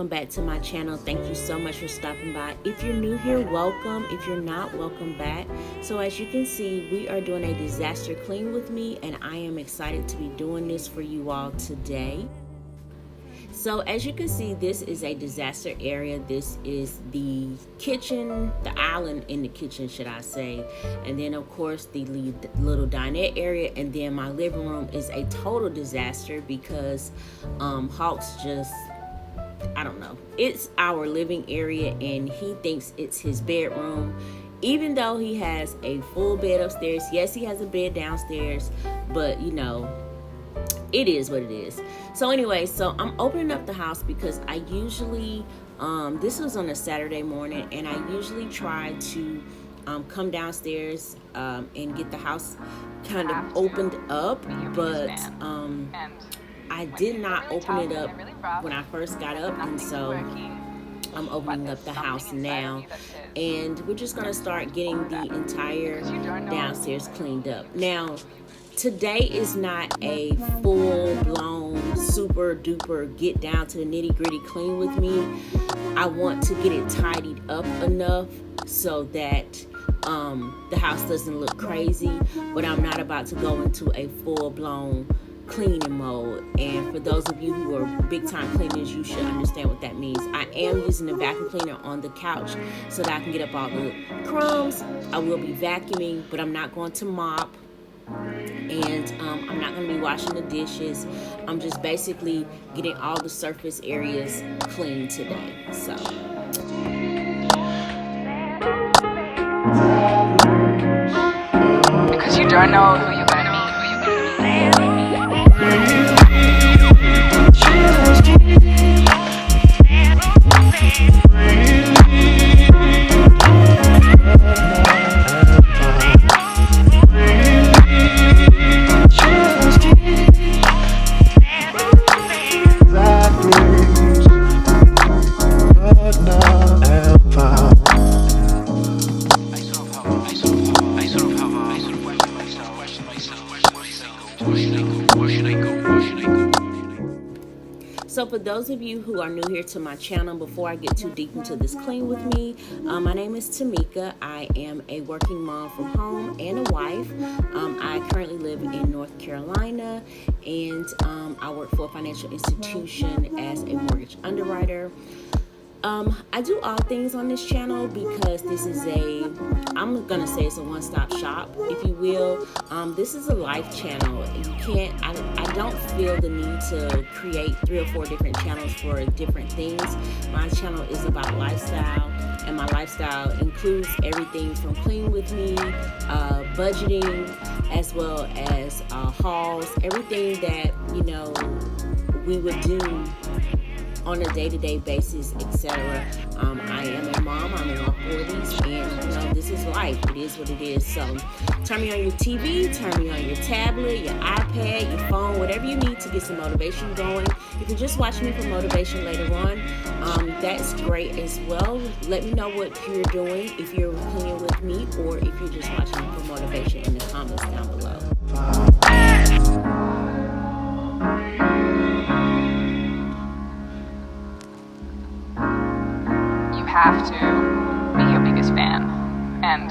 welcome back to my channel. Thank you so much for stopping by. If you're new here, welcome. If you're not, welcome back. So as you can see, we are doing a disaster clean with me, and I am excited to be doing this for you all today. So as you can see, this is a disaster area. This is the kitchen, the island in the kitchen, should I say. And then of course the little dinette area, and then my living room is a total disaster because Hawks just, I don't know. It's our living area and he thinks it's his bedroom. Even though he has a full bed upstairs. Yes, he has a bed downstairs, but you know, it is what it is. So anyway, so I'm opening up the house because I usually, this was on a Saturday morning, and I usually try to come downstairs and get the house kind of opened up, but I did not open it up when I first got up, and so I'm opening up the house now, and we're just gonna start getting the entire downstairs cleaned up. Now, today is not a full-blown, super-duper get down to the nitty-gritty clean with me. I want to get it tidied up enough so that the house doesn't look crazy, but I'm not about to go into a full-blown cleaning mode. And for those of you who are big-time cleaners, you should understand what that means. I am using the vacuum cleaner on the couch so that I can get up all the crumbs. I will be vacuuming, but I'm not going to mop. And I'm not going to be washing the dishes. I'm just basically getting all the surface areas clean today. So because you don't know who you're going to meet. So for those of you who are new here to my channel, before I get too deep into this clean with me, my name is Tamika. I am a working mom from home and a wife. I currently live in North Carolina, and I work for a financial institution as a mortgage underwriter. I do all things on this channel because this is I'm gonna say it's a one-stop shop, if you will. This is a life channel. You can't, I don't feel the need to create 3 or 4 different channels for different things. My channel is about lifestyle, and my lifestyle includes everything from clean with me, budgeting, as well as hauls, everything that, you know, we would do on a day-to-day basis, etc. I am a mom. I'm in my 40s, and you know, this is life. It is what it is. So turn me on your TV, turn me on your tablet, your iPad, your phone, whatever you need to get some motivation going. You can just watch me for motivation later on. That's great as well. Let me know what you're doing, if you're cleaning with me, or if you're just watching me for motivation, in the comments down below. Have to be your biggest fan, and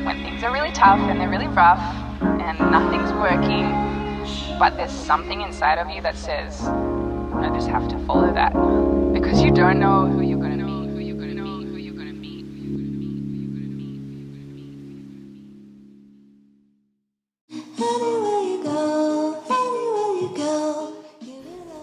when things are really tough and they're really rough and nothing's working, but there's something inside of you that says, I just have to follow that, because you don't know who you're going to meet.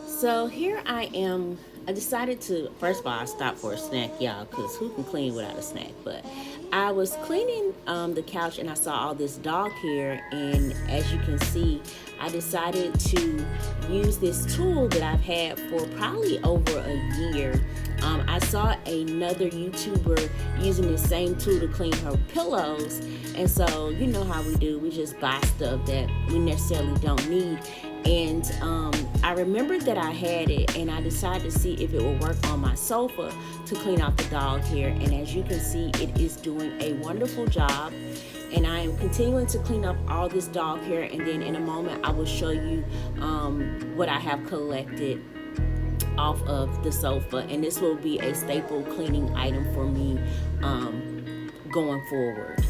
So here I am. I decided to, first of all, I stopped for a snack, y'all, because who can clean without a snack? But I was cleaning the couch, and I saw all this dog hair, and as you can see, I decided to use this tool that I've had for probably over a year. I saw another YouTuber using the same tool to clean her pillows, and so you know how we do, we just buy stuff that we necessarily don't need. And I remembered that I had it, and I decided to see if it would work on my sofa to clean off the dog hair. And as you can see, it is doing a wonderful job. And I am continuing to clean up all this dog hair, and then in a moment I will show you what I have collected off of the sofa, and this will be a staple cleaning item for me going forward.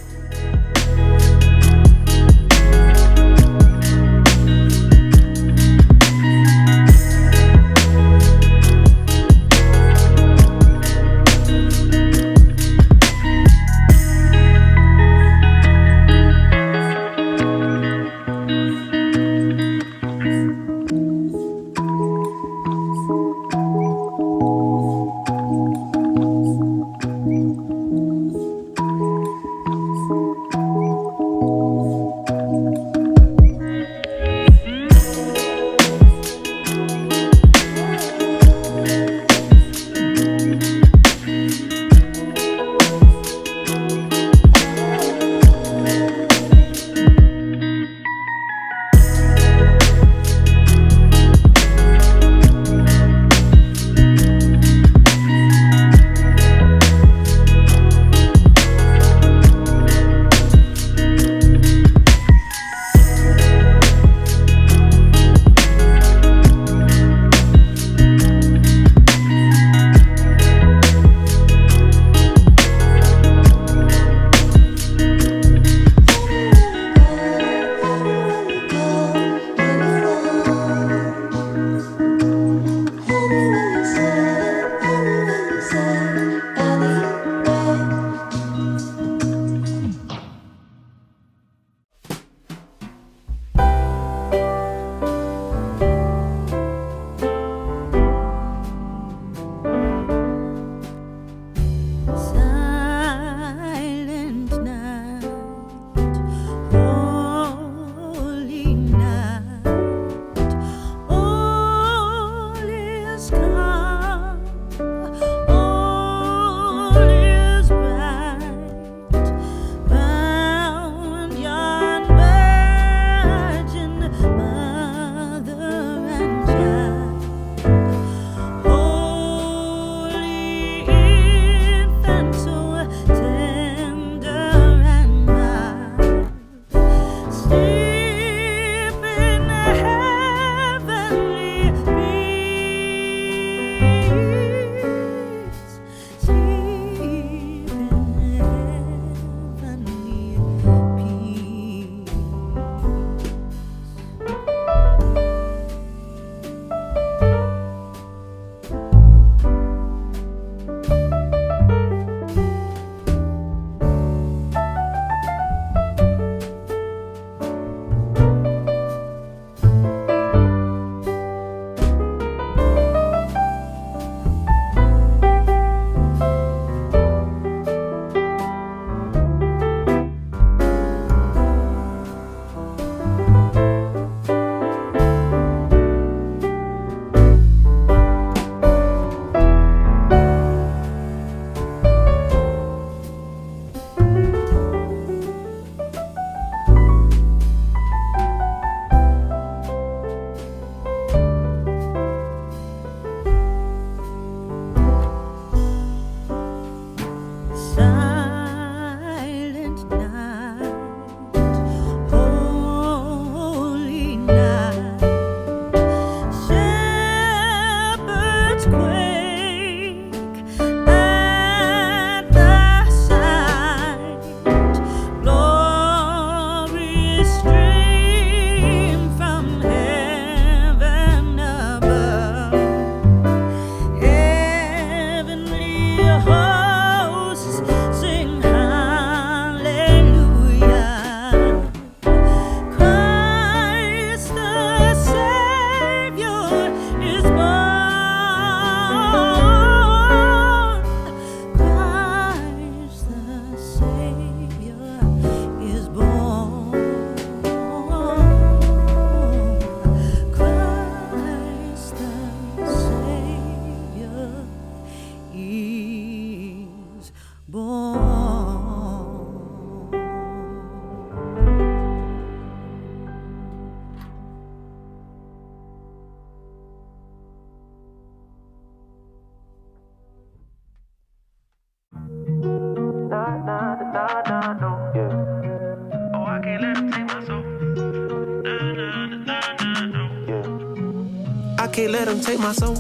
can't let them take my soul.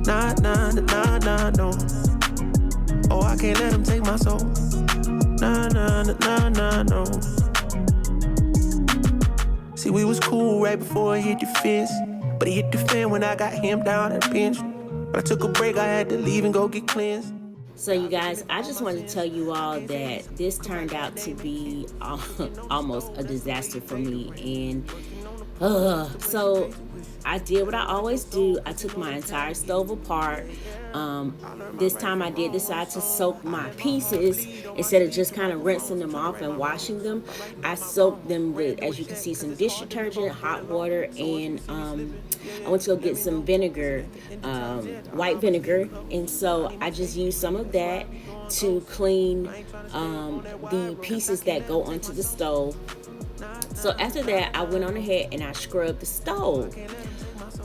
Nah, nah, nah, nah, no. Oh, I can't let him take my soul. Nah, nah, nah, nah, no. See, we was cool right before it hit the fence, but it hit the fan when I got him down at the bench. When I took a break, I had to leave and go get cleansed. So you guys, I just wanted to tell you all that this turned out to be almost a disaster for me. And so I did what I always do. I took my entire stove apart. This time I did decide to soak my pieces instead of just kind of rinsing them off and washing them. I soaked them with, as you can see, some dish detergent, hot water, and I went to go get some vinegar, white vinegar, and so I just used some of that to clean the pieces that go onto the stove. So after that, I went on ahead and I scrubbed the stove.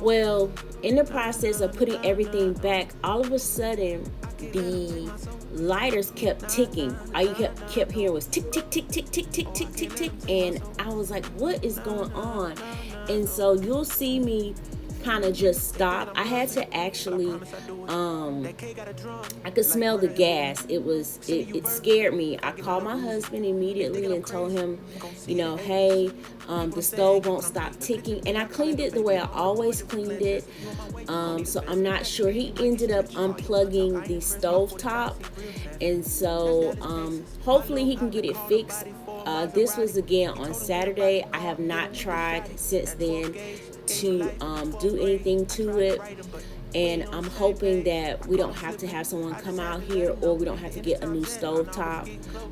Well, in the process of putting everything back, all of a sudden, the lighters kept ticking. All you kept hearing was tick, tick, tick, tick, tick, tick, tick, tick, tick. And I was like, what is going on? And so you'll see me kind of just stop. I had to actually, I could smell the gas. It scared me. I called my husband immediately and told him, hey, the stove won't stop ticking. And I cleaned it the way I always cleaned it. So I'm not sure. He ended up unplugging the stove top. And so hopefully he can get it fixed. This was again on Saturday. I have not tried since then to do anything to it, and I'm hoping that we don't have to have someone come out here, or we don't have to get a new stove top,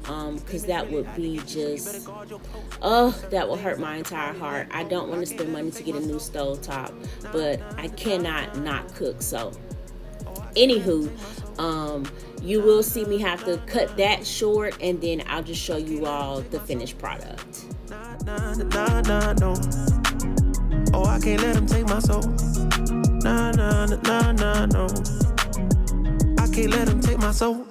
because that would be just that will hurt my entire heart. I don't want to spend money to get a new stove top, but I cannot not cook. So anywho, you will see me have to cut that short, and then I'll just show you all the finished product. No. Oh, I can't let him take my soul. Nah, nah, nah, nah, no. I can't let him take my soul.